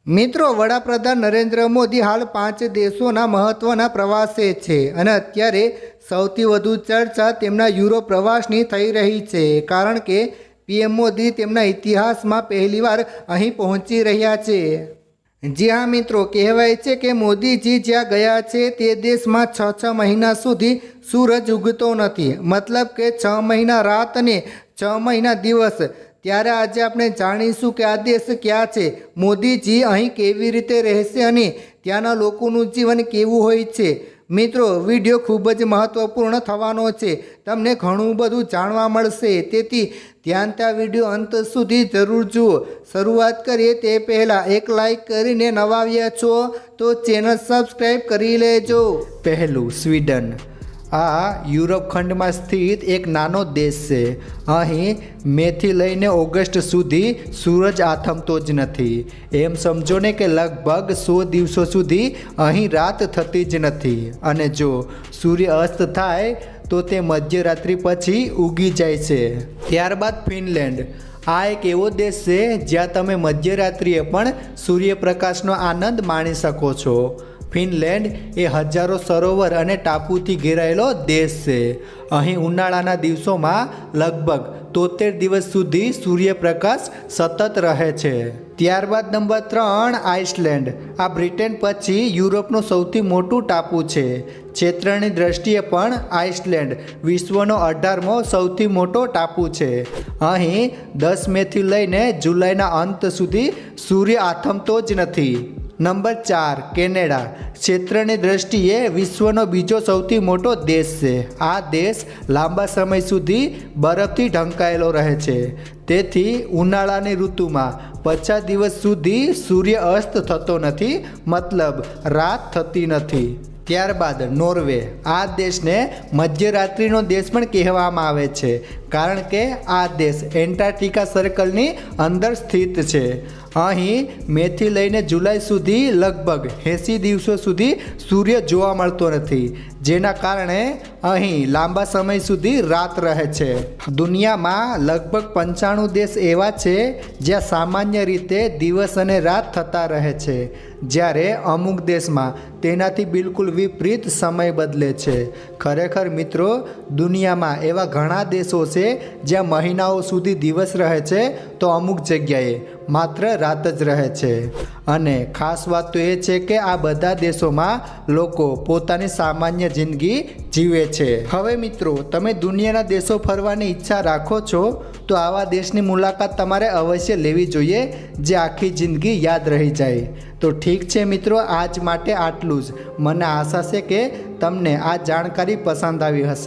મિત્રો, વડાપ્રધાન નરેન્દ્ર મોદી હાલ 5 દેશોના મહત્ત્વના પ્રવાસે છે અને અત્યારે સૌથી વધુ ચર્ચા તેમના યુરોપ પ્રવાસની થઈ રહી છે, કારણ કે પીએમ મોદી તેમના ઇતિહાસમાં પહેલીવાર અહીં પહોંચી રહ્યા છે। જી હા મિત્રો, કહેવાય છે કે મોદીજી જ્યાં ગયા છે તે દેશમાં 6 મહિના સુધી સૂરજ ઉગતો નથી, મતલબ કે 6 મહિના રાત અને 6 મહિના દિવસ। ત્યારે આજે આપણે જાણીશું કે આ દેશ ક્યાં છે, મોદીજી અહીં કેવી રીતે રહેશે અને ત્યાંના લોકોનું જીવન કેવું હોય છે। મિત્રો, વિડીયો ખૂબ જ મહત્ત્વપૂર્ણ થવાનો છે, તમને ઘણું બધું જાણવા મળશે, તેથી ધ્યાનથી આ વિડીયો અંત સુધી જરૂર જુઓ। શરૂઆત કરીએ તે પહેલાં એક લાઈક કરીને નવા આવ્યા છો તો ચેનલ સબસ્ક્રાઈબ કરી લેજો। પહેલું, સ્વીડન। આ યુરોપ ખંડમાં સ્થિત એક નાનો દેશ છે। અહીં મેથી લઈને ઓગસ્ટ સુધી સૂરજ આથમતો જ નથી। એમ સમજો ને કે લગભગ 100 દિવસો સુધી અહીં રાત થતી જ નથી, અને જો સૂર્ય અસ્ત થાય તો તે મધ્યરાત્રિ પછી ઉગી જાય છે। ત્યારબાદ ફિનલેન્ડ। આ એક એવો દેશ છે જ્યાં તમે મધ્યરાત્રિએ પણ સૂર્યપ્રકાશનો આનંદ માણી શકો છો। ફિનલેન્ડ એ હજારો સરોવર અને ટાપુથી ઘેરાયેલો દેશ છે। અહીં ઉનાળાના દિવસોમાં લગભગ 73 દિવસ સુધી સૂર્યપ્રકાશ સતત રહે છે। ત્યારબાદ નંબર 3, આઇસલેન્ડ। આ બ્રિટન પછી યુરોપનું સૌથી મોટું ટાપુ છે। ક્ષેત્રની દ્રષ્ટિએ પણ આઇસલેન્ડ વિશ્વનો 18મો સૌથી મોટો ટાપુ છે। અહીં 10 મેથી લઈને જુલાઈના અંત સુધી સૂર્ય આથમતો જ નથી। Number 4, Canada. ક્ષેત્રની દ્રષ્ટિએ વિશ્વનો બીજો સૌથી મોટો દેશ છે। આ દેશ લાંબા સમય સુધી બરફથી ઢંકાયેલો રહે છે, તેથી ઉનાળાની ઋતુમાં 50 દિવસ સુધી સૂર્ય અસ્ત થતો નથી, મતલબ રાત થતી નથી। ત્યારબાદ નોર્વે। આ દેશને મધ્યરાત્રિનો દેશ પણ કહેવામાં આવે છે, કારણ કે આ દેશ એન્ટાર્કટિકા સર્કલની અંદર સ્થિત છે। અહીં મેથી લઈને જુલાઈ સુધી લગભગ 80 દિવસો સુધી સૂર્ય જોવા મળતો નથી, જેના કારણે અહીં લાંબા સમય સુધી રાત રહે છે। દુનિયામાં લગભગ 95 દેશ એવા છે જ્યાં સામાન્ય રીતે દિવસ અને રાત થતા રહે છે, જ્યારે અમુક દેશમાં તેનાથી બિલકુલ વિપરીત સમય બદલે છે। ખરેખર મિત્રો, દુનિયામાં એવા ઘણા દેશો છે જ્યાં મહિનાઓ સુધી દિવસ રહે છે, તો અમુક જગ્યાએ માત્ર રાત જ રહે છે। અને ખાસ વાત તો એ છે કે આ બધા દેશોમાં લોકો પોતાની સામાન્ય જિંદગી જીવે છે। હવે મિત્રો, તમે દુનિયાના દેશો ફરવાની ઈચ્છા રાખો છો તો આવા દેશની મુલાકાત તમારે અવશ્ય લેવી જોઈએ, જે આખી જિંદગી યાદ રહી જાય। તો ઠીક છે મિત્રો, આજ માટે આટલું જ। મને આશા છે કે તમને આ જાણકારી પસંદ આવી હશે।